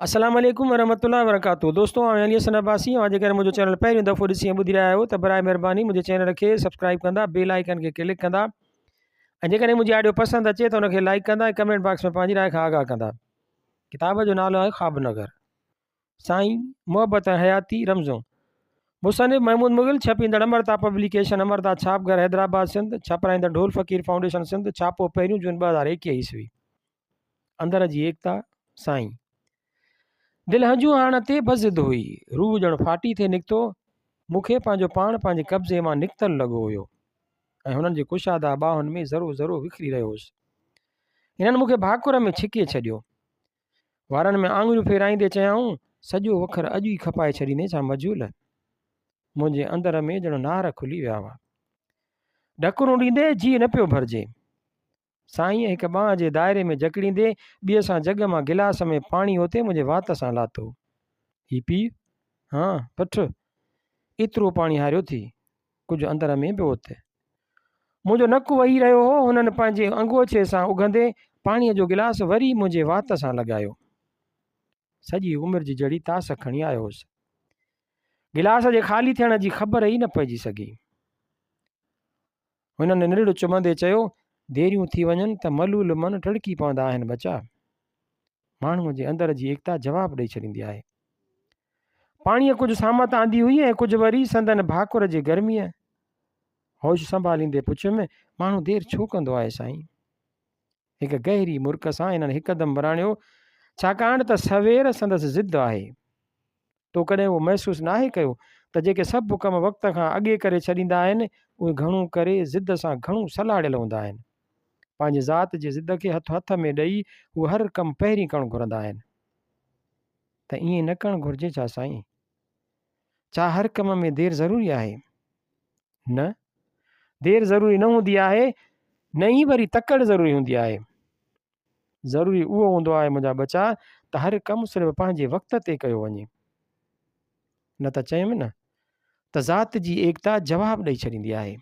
अस्सलाम वालेकुम वरहमतुल्लाहि वबरकातुहू। दोस्तों आउं हसन अब्बासी ऐं जेकर मुंहिंजो चैनल पहिरियों दफ़ो ॾिसी ऐं ॿुधी रहिया आहियो त बराए महिरबानी मुंहिंजे चैनल खे सब्सक्राइब कंदा, बेल आइकन खे क्लिक कंदा ऐं जेकॾहिं मुंहिंजी ऑडियो पसंदि अचे त उनखे लाइक कंदा ऐं कमेंट बॉक्स में पंहिंजी राय खां आगाह कंदा। किताब जो नालो आहे ख्वाबनगर, साईं मोहब्बत हयाती रमज़ो। मुसनिफ़ महमूद मुग़िल, छपींदड़ अमरता पब्लिकेशन, अमरता छापघर, हैदराबाद सिंध। छापाईंदड़ ढोल फ़कीर फाउंडेशन सिंध। छापो 1 जून 2021 ईस्वी। अंदर जी एकता साईं। दिल हंजू हाण ते बज़िद हुई, रूह ॼण फाटी थे निकितो। मूंखे पंहिंजो पाण पंहिंजे कब्ज़े मां निकितल लॻो हुयो ऐं हुननि जे कुशादा ॿाहुनि में ज़रो ज़रो विखरी रहियो हुउसि। हिननि मूंखे भाकुर में छिके छॾियो। वारनि में आङुरियूं फेराईंदे चयाऊं, सॼो वखर अॼु ई खपाए छॾींदे छा मजूल। मुंहिंजे अंदर में ॼण नार खुली विया हुआ। ढकुरूं ॾींदे जी न पियो भरिजे। साईं हिकु बांह जे दाइरे में जकड़ींदे ॿिए सां जग मां गिलास में पाणी होते मुंहिंजे वात सां लाथो। ही पी। हाँ पठ। एतिरो पाणी हारियो थी, कुझु अंदर में पियो उथे। मुंहिंजो नकु वही रहियो हो। हुननि पंहिंजे अंगोछे सां उघंदे पाणीअ जो गिलास वरी मुंहिंजे वात सां लॻायो। सॼी उमिरि जी जड़ी तास खणी आयो हुउसि। गिलास जे ख़ाली थियण जी ख़बर ई न पइजी सघी। हुननि निड़ चुमंदे चयो, देरियूं थी वञनि त मलूल मन टड़की पवंदा आहिनि बचा। माण्हूअ जे अंदर जी एकता जवाबु ॾेई छॾींदी आहे। पाणीअ कुझु सामत आंदी हुई ऐं कुझु वरी संदन भाकुर जे गर्मीअ। होश संभालींदे पुछियुमि, माण्हू देरि छो कंदो आहे साईं? हिकु गहरी मुर्क सां हिननि हिकदमि बराणियो, छाकाणि त सवेर संदसि ज़िद आहे। तो कॾहिं उहो महसूसु नाहे कयो त जेके सभु कम वक़्त खां अॻे करे छॾींदा आहिनि उहे घणो करे ज़िद सां घणो सलाड़ियल हूंदा आहिनि। पंहिंजे ज़ात जे ज़िद खे हथ में ॾेई उहे हर कमु पहिरीं करणु घुरंदा आहिनि। त ईअं न करणु घुरिजे छा साईं? छा हर कम में देरि ज़रूरी आहे? न, देरि ज़रूरी न हूंदी आहे, न ई वरी तकड़ि ज़रूरी हूंदी आहे। ज़रूरी उहो हूंदो आहे मुंहिंजा बचा त हर कमु सिर्फ़ु पंहिंजे वक़्त ते कयो वञे। न त चयुमि न त ज़ात जी एकता जवाबु ॾेई छॾींदी आहे।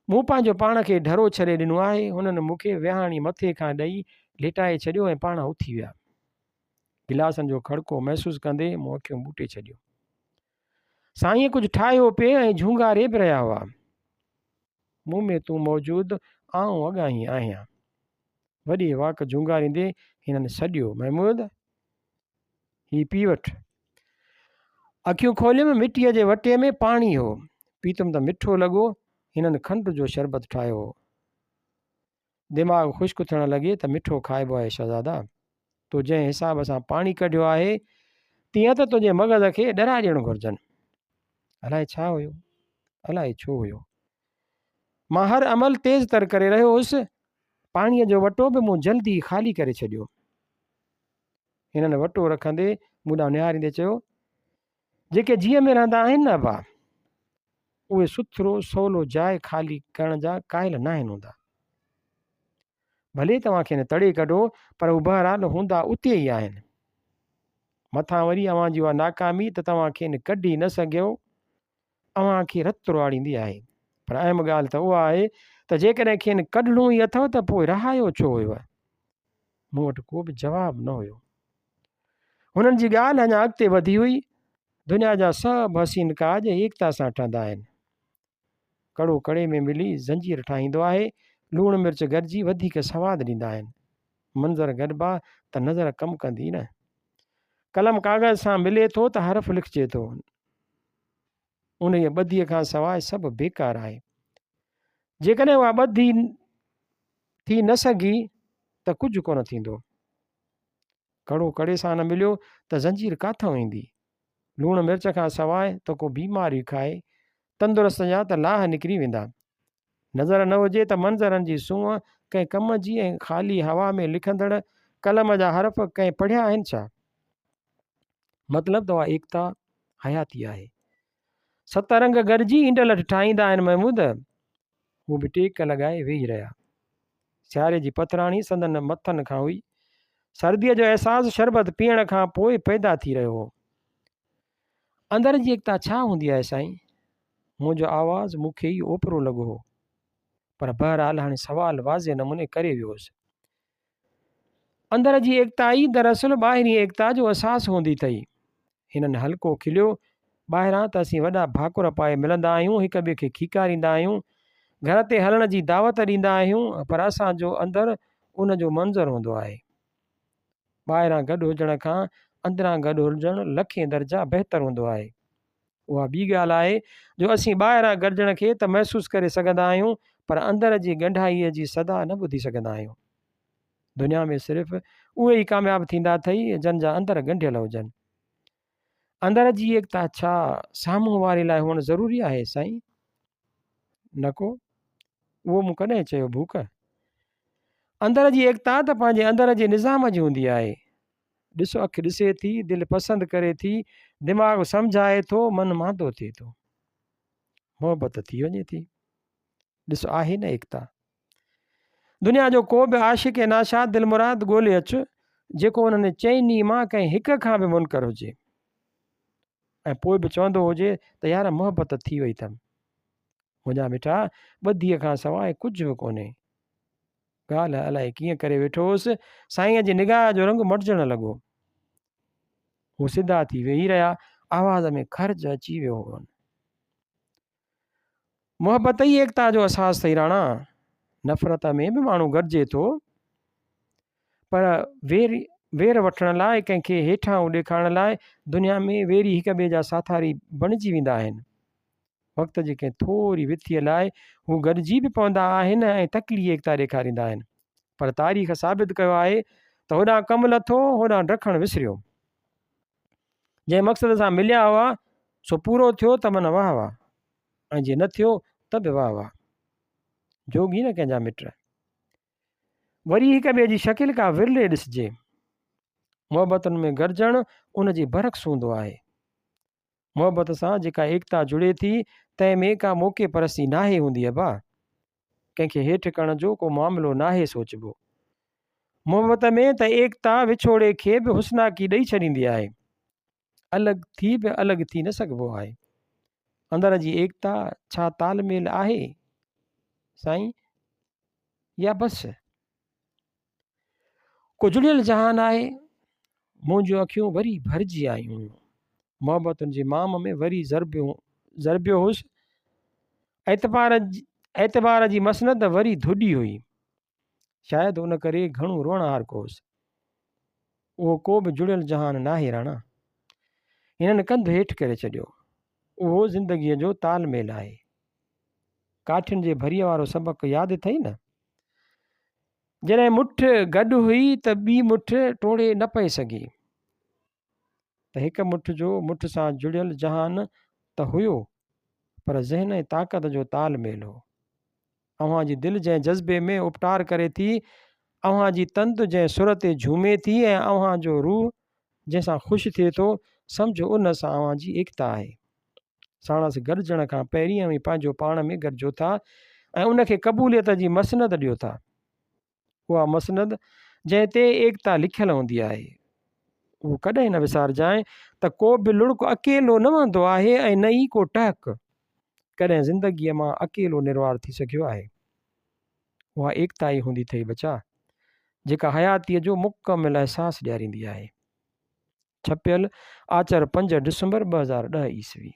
मूं पंहिंजो पाण खे ढरो छॾे ॾिनो आहे। हुननि मूंखे विहाणी मथे खां ॾेई लेटाए छॾियो ऐं पाण उथी विया। गिलासनि जो खड़को महसूसु कंदे मूं अखियूं ॿूटे छॾियो। साईं कुझु ठाहियो पिए ऐं झूंगारे बि रहिया हुआ। मूं में तूं मौजूदु, आऊं अॻां ई आहियां। वॾी वाक झूंगारींदे हिननि सॾियो, महमूद ही पी वठि। अखियूं खोलियुमि, मिटीअ जे वटे में पाणी हो। पीतुमि त मिठो लॻो। हिननि खंड जो शरबत ठाहियो हो। दिमाग़ु ख़ुश्क थियणु लॻे त मिठो खाइबो आहे शहज़ादा। तो जंहिं हिसाब सां पाणी कढियो आहे तीअं त तुंहिंजे मग़ज़ खे ॾराए ॾियणु घुरिजनि। अलाए छा हुयो, अलाए छो हुयो। मां हर अमल तेज़ तर करे रहियो हुउसि। पाणीअ जो वटो बि मूं जल्दी ख़ाली करे छॾियो। हिननि वटो रखंदे मूं ॾांहुं निहारींदे चयो, जेके जीअं में रहंदा आहिनि न बा, उहे सुथरो सवलो जाइ ख़ाली करण जा क़ाइल न आहिनि हूंदा। भले तव्हां खे तड़े कढो पर हू बहरहाल हूंदा उते ई आहिनि। मथां वरी अव्हां जी उहा नाकामी त तव्हां खे कढी न सघियो, अव्हां खे रत रुआड़ींदी आहे। पर अहम ॻाल्हि त उहा आहे त जेकॾहिं खेनि कढणो ई अथव त पोइ रहायो छो हुयव? मूं वटि को बि जवाबु न हुयो। हुननि जी ॻाल्हि अञा अॻिते वधी हुई। दुनिया जा सभु हसीन काज एकता सां ठहंदा आहिनि। कड़ो कड़े में मिली ज़ंजीर ठाहींदो आहे। लूणु मिर्च गॾिजी वधीक सवादु ॾींदा आहिनि। मंज़र गॾिबा त नज़र कमु कंदी न। कलम कागज़ सां मिले थो त हरफ़ लिखिजे थो। उन ई ॿधीअ खां सवाइ सभु बेकार आहे। जेकॾहिं उहा ॿधी थी न सघी त कुझु कोन थींदो। कड़ो कड़े सां न मिलियो त ज़ंजीर काथां ईंदी? लूणु मिर्च खां सवाइ त को बीमारी खाए तंदुरुस्त जा त लाह निकिरी वेंदा। नज़र न हुजे त मंज़रनि जी सूंहं कंहिं कम जी ऐं ख़ाली हवा में लिखंदड़ कलम जा हरफ़ कंहिं पढ़िया आहिनि छा? मतिलबु त उहा एकता हयाती आहे। सत रंग गॾिजी ईंडल ठाहींदा आहिनि महमूद। हू बि टेक लॻाए वेही रहिया। सियारे जी पथराणी संदन मथनि खां हुई। सर्दीअ जो अहसासु शरबत पीअण खां पोइ पैदा थी रहियो हो। अंदर जी एकता छा हूंदी आहे साईं? मुंहिंजो आवाज़ु मूंखे ई ओपरो लॻो हो। पर बहरहाल हाणे सवाल वाज़े नमूने करे वियो हुउसि। अंदर जी एकता ई दरअसल ॿाहिरीं एकता जो अहसासु हूंदी अथई। हिननि हल्को खिलियो। ॿाहिरां त असीं वॾा भाकुर पाए मिलंदा आहियूं, हिक ॿिए खे खीकारींदा आहियूं, घर ते हलण जी दावत ॾींदा आहियूं, पर असांजो अंदरि उन जो मंज़रु हूंदो आहे। ॿाहिरां गॾु हुजण खां अंदरां गॾु हुजणु लखें दर्जा बहितरु हूंदो आहे। उहा ॿी ॻाल्हि आहे जो असीं ॿाहिरां गॾिजण खे त महसूसु करे सघंदा आहियूं, पर अंदर जी ॻंढाईअ जी सदा न ॿुधी सघंदा आहियूं। दुनिया में सिर्फ़ु उहे ई कामयाबु थींदा अथई जन जा अंदर ॻंढियल हुजनि। अंदर जी एकता छा साम्हूं वारे लाइ हुअणु ज़रूरी आहे साईं? न को, उहो मूं कॾहिं चयो भूख। अंदर जी एकता त पंहिंजे अंदर जे निज़ाम जी हूंदी आहे। ॾिसो, अखि ॾिसे थी, दिलि पसंदि करे थी, दिमाग़ सम्झाए थो, मन मांदो थिए थो, मोहबत थी वञे थी। ॾिसो, आहे न एकता। दुनिया जो को बि आशिक ऐं नाशाद दिलमुराद ॻोल्हे अचु जेको उन्हनि चइनी मां कंहिं हिक खां बि मुनकर हुजे ऐं पोइ बि चवंदो हुजे त यार मोहबत थी वई अथमि। मुंहिंजा मिठा, ॿधीअ खां सवाइ कुझु बि कोन्हे। ॻाल्हि अलाए कीअं करे वेठो हुउसि, साईंअ जी निगाह जो रंग मटिजणु लॻो। हू सिधा थी वेही रहिया, आवाज़ में ख़र्च अची वियो हुओ। मोहबत ई एकता जो अहसासु अथई राणा। नफ़रत में बि माण्हू गॾिजे थो, पर वेर वठण लाइ, कंहिंखे हेठां ॾेखारण लाइ दुनिया में वेरी हिक ॿिए जा साथारी बणिजी वेंदा आहिनि। वक़्त जे कंहिं थोरी विथीअ लाइ हू गॾिजी बि पवंदा आहिनि ऐं तकली एकता ॾेखारींदा आहिनि, पर तारीख़ साबित कयो आहे त होॾां कमु लथो, होॾां ॾखणु विसरियो। जंहिं मक़सद सां मिलिया हुआ सो पूरो थियो त मन वाह वाह, ऐं जे न थियो त बि वाह वाह। जोगी न कंहिंजा मिट। वरी हिक ॿिए जी शकिल का विरले ॾिसिजे। मोहबतुनि में गॾिजणु उन जी बरक़्स हूंदो आहे। मोहबत सां जेका एकता जुड़े थी तंहिं में का मौक़े परस्ती नाहे हूंदी आहे भाउ। कंहिंखे हेठि करण जो को मामिलो नाहे सोचबो। मोहबत में त एकता विछोड़े खे बि हुस्नाकी ॾेई छॾींदी आहे। अलॻि थी बि अलॻि थी न सघिबो आहे। अंदर जी एकता छा तालमेल आहे साईं, या बसि को जुड़ियल जहान आहे? मुंहिंजूं अखियूं वरी भरिजी आयूं। मोहबतुनि जे माम में वरी ज़रबियो हुउसि। एतबार जी मसनद वरी धुॾी हुई। शायदि उन करे घणो रोअण हार कोसि। उहो को बि जुड़ियल जहान नाहे राणा। हिननि कंधु हेठि करे छॾियो। उहो ज़िंदगीअ जो तालमेल आहे। काठियुनि जे भरीअ वारो सबक़ु यादि अथई न? जॾहिं मुठ गॾु हुई त ॿी मुठ टोड़े न पए सघी। त हिक मुठ जो मुठ सां जुड़ियल जहान त हुयो, पर ज़हन ऐं ताक़त जो तालमेल हो। अव्हां जी दिलि जंहिं जज़्बे में उपटार करे थी, अव्हां जी तंद जंहिं सुर ते झूमे थी, ऐं अव्हां जो रूह जंहिंसां ख़ुशि थिए थो, सम्झो उन सां अव्हां जी एकता आहे। साणस गॾिजण खां पहिरीं ई पंहिंजो पाण में गॾिजो था ऐं उनखे क़बूलियत जी मसनद ॾियो था। उहा मसनद जंहिं ते एकता लिखियलु हूंदी आहे, उहो कॾहिं न विसारजांइ त को बि लुड़क अकेलो न वहंदो आहे ऐं न ई को टहक कॾहिं ज़िंदगीअ मां अकेलो निर्वार थी सघियो आहे। उहा एकता ई हूंदी अथई बचा, जेका हयातीअ जो मुकमिल अहसासु ॾियारींदी आहे। छपियल आचर 5 डिसंबर 2010 ईस्वी।